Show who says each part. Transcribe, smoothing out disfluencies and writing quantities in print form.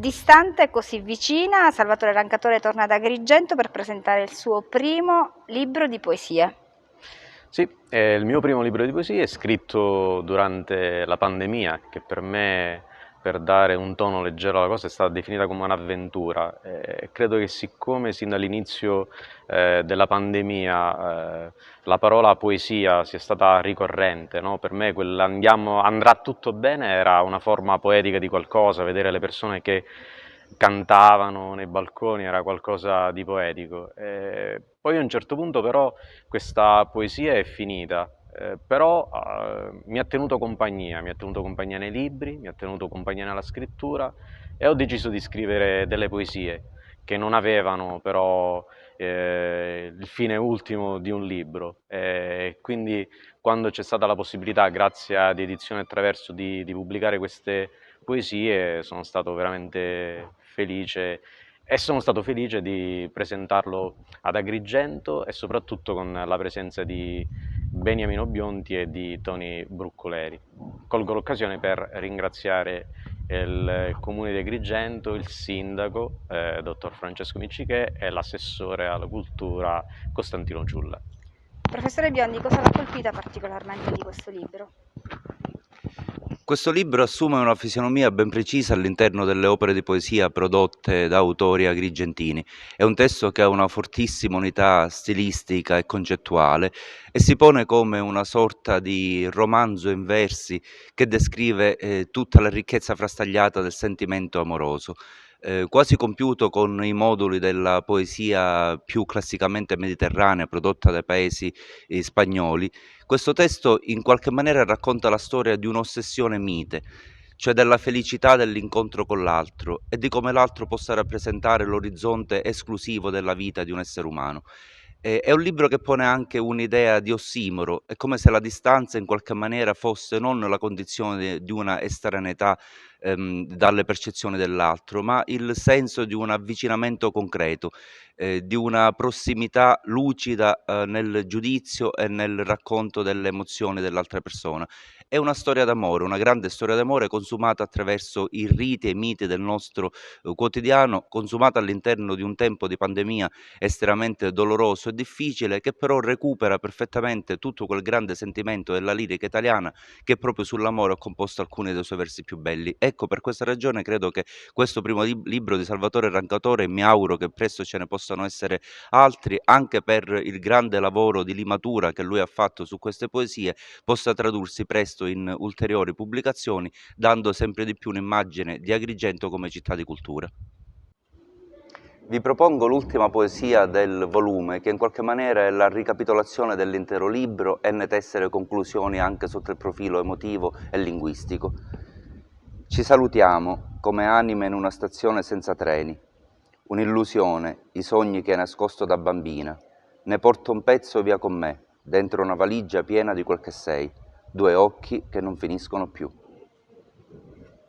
Speaker 1: Distante e così vicina, Salvatore Rancatore torna ad Agrigento per presentare il suo primo libro di poesie.
Speaker 2: Sì, è il mio primo libro di poesie, scritto durante la pandemia, che per me, per dare un tono leggero alla cosa, è stata definita come un'avventura. Credo che siccome sin dall'inizio della pandemia la parola poesia sia stata ricorrente, no? Per me andrà tutto bene era una forma poetica di qualcosa, vedere le persone che cantavano nei balconi era qualcosa di poetico. Poi a un certo punto però questa poesia è finita, però mi ha tenuto compagnia nei libri, mi ha tenuto compagnia nella scrittura e ho deciso di scrivere delle poesie che non avevano però il fine ultimo di un libro. Quindi quando c'è stata la possibilità, grazie ad Edizione Attraverso, di pubblicare queste poesie, sono stato veramente felice e sono stato felice di presentarlo ad Agrigento e soprattutto con la presenza di Beniamino Bionti e di Tony Bruccoleri. Colgo l'occasione per ringraziare il Comune di Agrigento, il sindaco, dottor Francesco Miccichè, e l'assessore alla cultura Costantino Giulla.
Speaker 1: Professore Biondi, cosa l'ha colpita particolarmente di questo libro?
Speaker 3: Questo libro assume una fisionomia ben precisa all'interno delle opere di poesia prodotte da autori agrigentini. È un testo che ha una fortissima unità stilistica e concettuale e si pone come una sorta di romanzo in versi che descrive tutta la ricchezza frastagliata del sentimento amoroso. Quasi compiuto con i moduli della poesia più classicamente mediterranea prodotta dai paesi spagnoli, questo testo in qualche maniera racconta la storia di un'ossessione mite, cioè della felicità dell'incontro con l'altro e di come l'altro possa rappresentare l'orizzonte esclusivo della vita di un essere umano. È un libro che pone anche un'idea di ossimoro, è come se la distanza in qualche maniera fosse non la condizione di una estraneità dalle percezioni dell'altro, ma il senso di un avvicinamento concreto, di una prossimità lucida nel giudizio e nel racconto delle emozioni dell'altra persona. È una storia d'amore, una grande storia d'amore consumata attraverso i riti e i miti del nostro quotidiano, consumata all'interno di un tempo di pandemia estremamente doloroso e difficile, che però recupera perfettamente tutto quel grande sentimento della lirica italiana che proprio sull'amore ha composto alcuni dei suoi versi più belli. Ecco, per questa ragione credo che questo primo libro di Salvatore Rancatore, mi auguro che presto ce ne possano essere altri, anche per il grande lavoro di limatura che lui ha fatto su queste poesie, possa tradursi presto in ulteriori pubblicazioni, dando sempre di più un'immagine di Agrigento come città di cultura. Vi propongo l'ultima poesia del volume, che in qualche maniera è la ricapitolazione dell'intero libro e ne tessere conclusioni anche sotto il profilo emotivo e linguistico. Ci salutiamo come anime in una stazione senza treni. Un'illusione, i sogni che hai nascosto da bambina. Ne porto un pezzo via con me, dentro una valigia piena di quel che sei. Due occhi che non finiscono più.